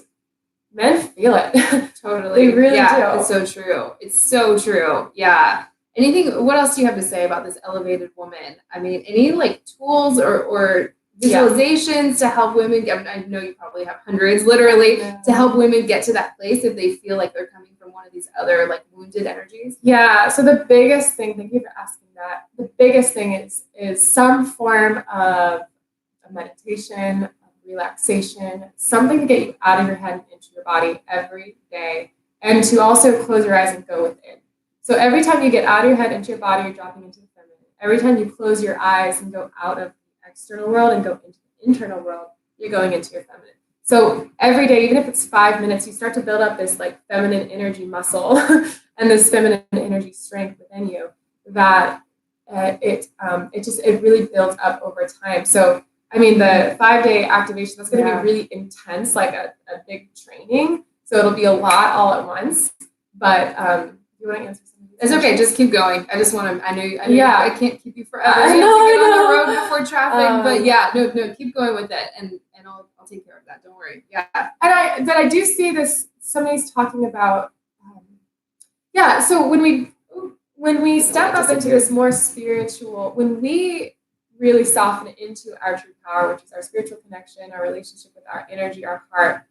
men feel it. Totally. They really do. do. It's so true. It's so true. Yeah. What else do you have to say about this elevated woman? I mean, any like tools or visualizations to help women get, I know you probably have hundreds literally to help women get to that place if they feel like they're coming from one of these other like wounded energies. Yeah. So the biggest thing, thank you for asking that. The biggest thing is some form of a meditation, relaxation, something to get you out of your head and into your body every day, and to also close your eyes and go within. So every time you get out of your head into your body, you're dropping into the feminine. Every time you close your eyes and go out of the external world and go into the internal world, you're going into your feminine. So every day, even if it's 5 minutes, you start to build up this like feminine energy muscle and this feminine energy strength within you that it really builds up over time. So I mean, the 5-day activation, that's going to be really intense, like a big training. So it'll be a lot all at once. But you want to answer something? It's okay. Just keep going. I just want to, I know yeah. I can't keep you forever. I know, you have to get on the road before traffic. But yeah, no, keep going with it. And I'll take care of that. Don't worry. Yeah. And I do see this, somebody's talking about, so when we step up into this more spiritual, when we really soften into our true power, which is our spiritual connection, our relationship with our energy, our heart.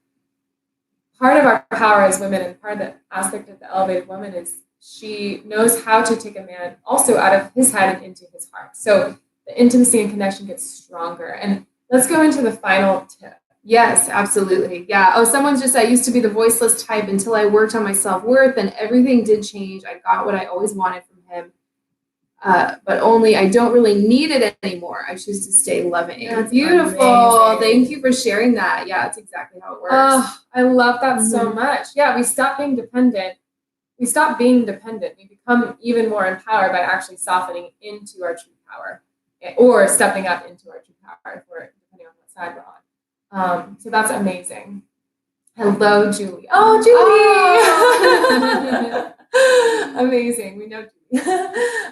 Part of our power as women, and part of the aspect of the elevated woman, is she knows how to take a man also out of his head and into his heart. So the intimacy and connection gets stronger. And let's go into the final tip. Yes, absolutely. Yeah. Oh, someone's just, I used to be the voiceless type until I worked on my self-worth, and everything did change. I got what I always wanted from him. But only I don't really need it anymore. I choose to stay loving. That's beautiful. Amazing. Thank you for sharing that. Yeah, that's exactly how it works. Oh, I love that so much. Yeah, we stop being dependent. We become even more empowered by actually softening into our true power, or stepping up into our true power, if we're depending on what side we're on. So that's amazing. Hello, Julie. Oh, Julie. Oh. Amazing. We know Julie.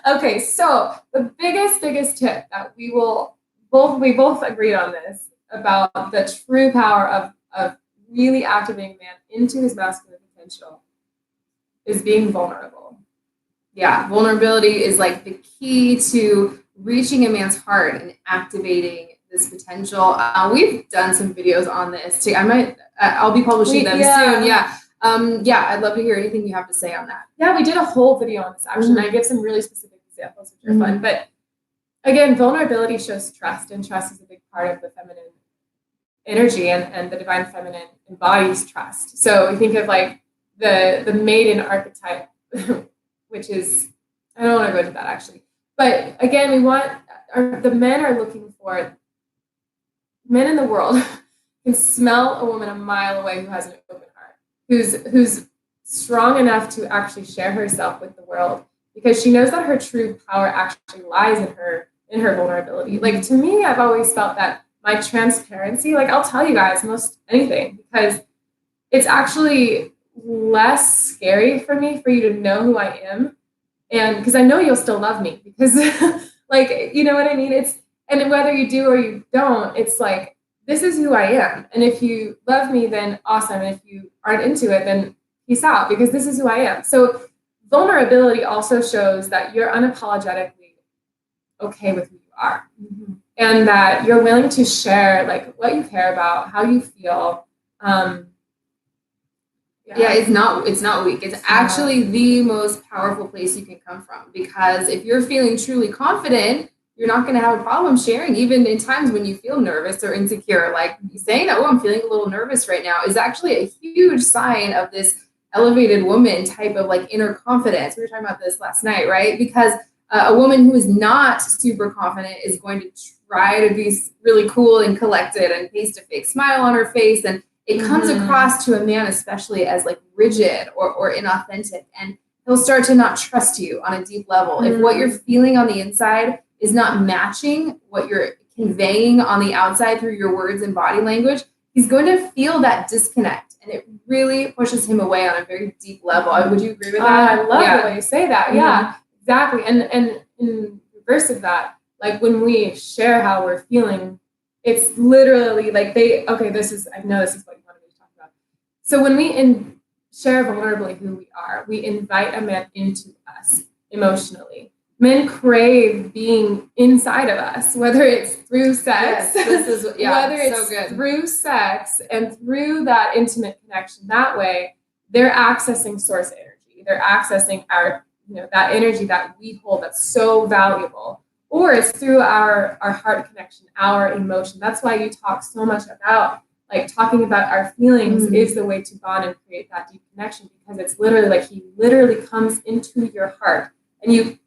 Okay, so the biggest tip that we both agreed on this about the true power of really activating man into his masculine potential is being vulnerable. Yeah, vulnerability is like the key to reaching a man's heart and activating this potential. We've done some videos on this too. I'll be publishing them soon. Yeah. I'd love to hear anything you have to say on that. Yeah, we did a whole video on this actually. And I give some really specific examples, which are fun. But again, vulnerability shows trust, and trust is a big part of the feminine energy, and the divine feminine embodies trust. So you think of like the maiden archetype, which is, I don't want to go into that actually. But again, the men are looking for, men in the world can smell a woman a mile away who has an open heart, who's strong enough to actually share herself with the world, because she knows that her true power actually lies in her vulnerability. Like, to me, I've always felt that my transparency, like, I'll tell you guys most anything, because it's actually less scary for me for you to know who I am, and because I know you'll still love me, because like, you know what I mean? And whether you do or you don't, it's like, this is who I am. And if you love me, then awesome. And if you aren't into it, then peace out, because this is who I am. So vulnerability also shows that you're unapologetically okay with who you are. Mm-hmm. And that you're willing to share like what you care about, how you feel. It's not weak. It's actually the most powerful place you can come from, because if you're feeling truly confident, you're not going to have a problem sharing, even in times when you feel nervous or insecure. Like saying that, I'm feeling a little nervous right now, is actually a huge sign of this elevated woman type of like inner confidence. We were talking about this last night, right? Because a woman who is not super confident is going to try to be really cool and collected and paste a fake smile on her face. And it comes across to a man especially as like rigid or inauthentic. And he'll start to not trust you on a deep level. If what you're feeling on the inside is not matching what you're conveying on the outside through your words and body language, he's going to feel that disconnect, and it really pushes him away on a very deep level. Would you agree with that? I love the way you say that. Yeah, exactly. And in reverse of that, like when we share how we're feeling, it's literally like I know this is what you wanted me to talk about. So when we share vulnerably who we are, we invite a man into us emotionally. Men crave being inside of us, whether it's through sex, whether it's through sex and through that intimate connection. That way, they're accessing source energy. They're accessing our, that energy that we hold that's so valuable. Or it's through our heart connection, our emotion. That's why you talk so much about, like, talking about our feelings is the way to bond and create that deep connection, because it's literally like he literally comes into your heart, and you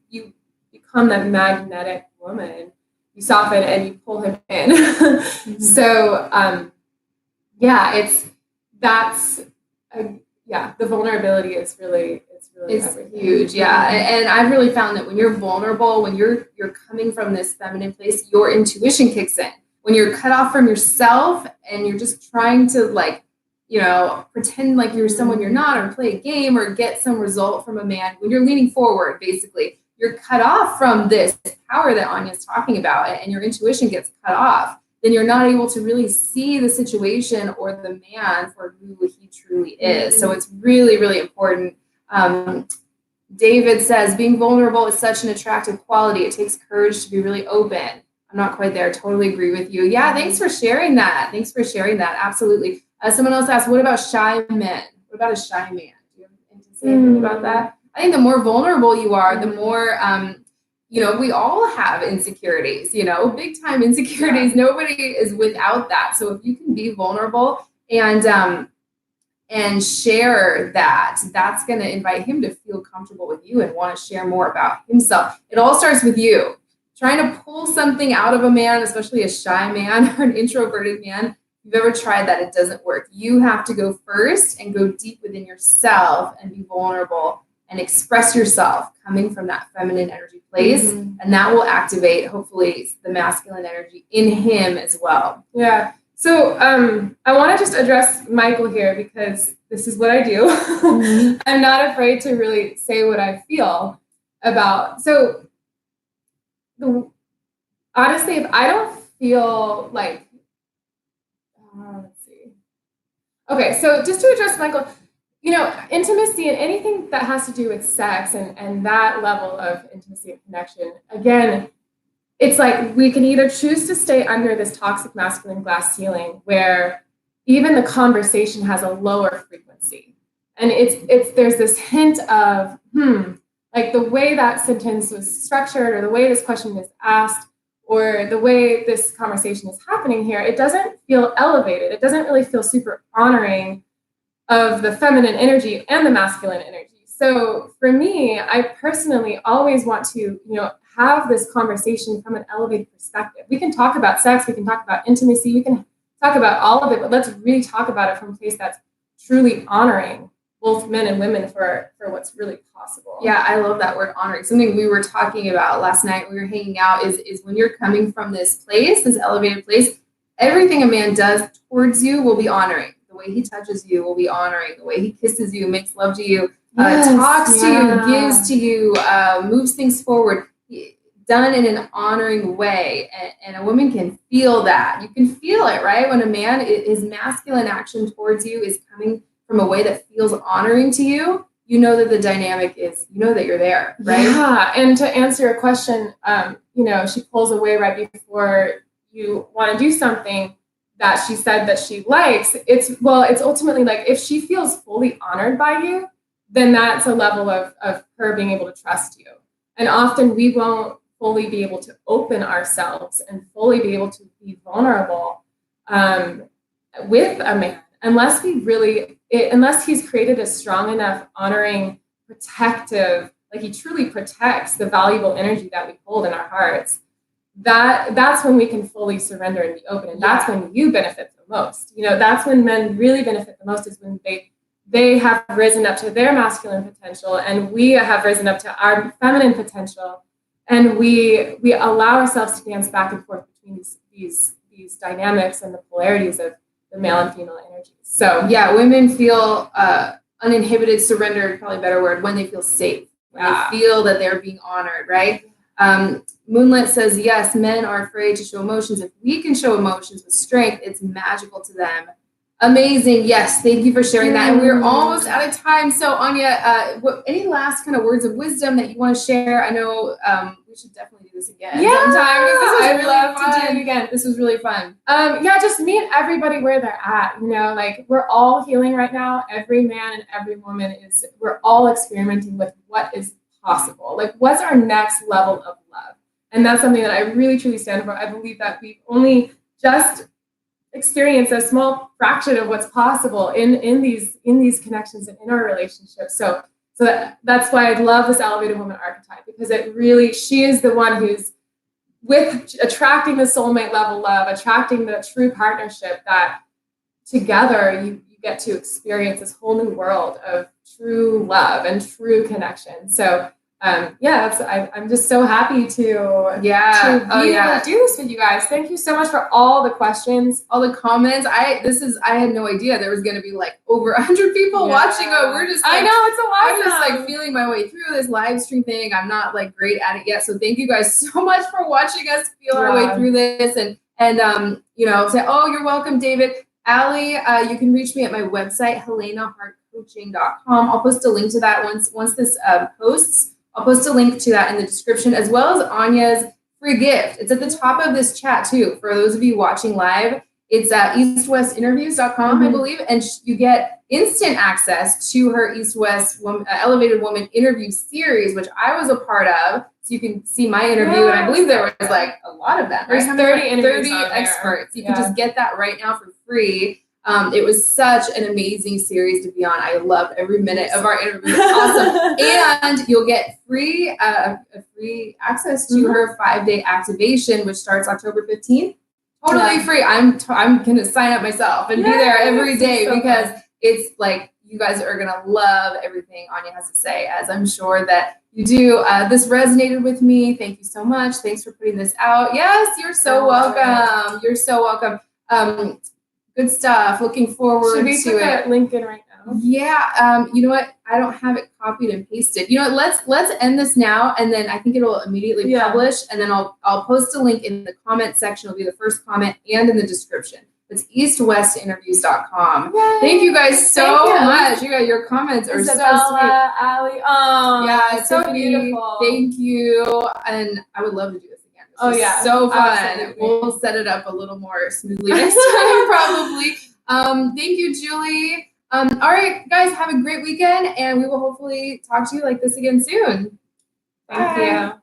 become that magnetic woman. You soften and you pull him in. So the vulnerability is really huge. Yeah. And I've really found that when you're vulnerable, when you're coming from this feminine place, your intuition kicks in. When you're cut off from yourself and you're just trying to, like, pretend like you're someone you're not, or play a game or get some result from a man, when you're leaning forward, basically, you're cut off from this power that Anya's talking about, and your intuition gets cut off, then you're not able to really see the situation or the man for who he truly is. So it's really, really important. David says, being vulnerable is such an attractive quality. It takes courage to be really open. I'm not quite there. Totally agree with you. Yeah, thanks for sharing that. Absolutely. Someone else asked, what about shy men? What about a shy man? Do you have anything to say anything about that? I think the more vulnerable you are, the more, we all have insecurities, big time insecurities. Yeah. Nobody is without that. So if you can be vulnerable and share that, that's going to invite him to feel comfortable with you and want to share more about himself. It all starts with you. Trying to pull something out of a man, especially a shy man or an introverted man, if you've ever tried that, it doesn't work. You have to go first and go deep within yourself and be vulnerable and express yourself coming from that feminine energy place. And that will activate, hopefully, the masculine energy in him as well. Yeah. So I want to just address Michael here, because this is what I do. I'm not afraid to really say what I feel about. So honestly, if I don't feel like, let's see. Okay, so just to address Michael, intimacy and anything that has to do with sex and that level of intimacy and connection, again, it's like we can either choose to stay under this toxic masculine glass ceiling where even the conversation has a lower frequency. And there's this hint of, like the way that sentence was structured, or the way this question is asked, or the way this conversation is happening here, it doesn't feel elevated. It doesn't really feel super honoring of the feminine energy and the masculine energy. So for me, I personally always want to, have this conversation from an elevated perspective. We can talk about sex, we can talk about intimacy, we can talk about all of it, but let's really talk about it from a place that's truly honoring both men and women for what's really possible. Yeah, I love that word, honoring. Something we were talking about last night when we were hanging out is when you're coming from this place, this elevated place, everything a man does towards you will be honoring. The way he touches you will be honoring. The way he kisses you, makes love to you, talks to you, gives to you, moves things forward, done in an honoring way. And a woman can feel that. You can feel it, right? When a man, his masculine action towards you is coming from a way that feels honoring to you, you know that the dynamic is, that you're there, right? Yeah. And to answer your question, she pulls away right before you want to do something that she said that she likes. It's ultimately like, if she feels fully honored by you, then that's a level of her being able to trust you. And often we won't fully be able to open ourselves and fully be able to be vulnerable with a man unless he's created a strong enough, honoring, protective, like he truly protects the valuable energy that we hold in our hearts. That's when we can fully surrender and be open. And that's when you benefit the most. That's when men really benefit the most, is when they they have risen up to their masculine potential, and we have risen up to our feminine potential, and we allow ourselves to dance back and forth between these dynamics and the polarities of the male and female energies. So yeah, women feel uninhibited, surrendered, probably a better word, when they feel safe, when they feel that they're being honored, right? Moonlit says, yes, men are afraid to show emotions. If we can show emotions with strength, it's magical to them. Amazing. Yes. Thank you for sharing that. And we're almost out of time. So Anya, any last kind of words of wisdom that you want to share? I know we should definitely do this again sometime. I'd love to do it again. This was really fun. Just meet everybody where they're at. Like we're all healing right now. Every man and every woman we're all experimenting with what is possible. Like what's our next level of love? And that's something that I really truly stand for. I believe that we've only just experience a small fraction of what's possible in these connections and in our relationships. So that's why I love this elevated woman archetype, because she is the one who's with attracting the soulmate level love, attracting the true partnership that together you get to experience this whole new world of true love and true connection. So I'm just so happy to be able to do this with you guys. Thank you so much for all the questions, all the comments. I had no idea there was going to be like over 100 people watching. We're just like, I know, it's a lot. I'm just like feeling my way through this live stream thing. I'm not like great at it yet. So thank you guys so much for watching us feel our way through this and say, oh, you're welcome, David. Allie, you can reach me at my website, helenahartcoaching.com. I'll post a link to that once this posts. I'll post a link to that in the description, as well as Anya's free gift. It's at the top of this chat too. For those of you watching live, it's at eastwestinterviews.com, I believe, and you get instant access to her East West Elevated Woman interview series, which I was a part of. So you can see my interview, and I believe there was like a lot of them. There's 30 experts. You can just get that right now for free. It was such an amazing series to be on. I loved every minute of our interview. It was awesome. And you'll get free access to her 5-day activation, which starts October 15th. Totally free. I'm going to sign up myself and be there every day because it's like you guys are going to love everything Anya has to say, as I'm sure that you do. This resonated with me. Thank you so much. Thanks for putting this out. Yes, you're so welcome. You're so welcome. Good stuff. Looking forward to it. Should we put that link in right now? Yeah. You know what? I don't have it copied and pasted. You know what? Let's end this now, and then I think it'll immediately publish, and then I'll post a link in the comment section. It'll be the first comment and in the description. It's eastwestinterviews.com. Yay. Thank you guys so much. Your comments are so sweet. Allie. Oh, yeah, it's so beautiful. Thank you. And I would love to do this. So fun. Absolutely. We'll set it up a little more smoothly next time, probably. Thank you, Julie. All right, guys, have a great weekend, and we will hopefully talk to you like this again soon. Thank you.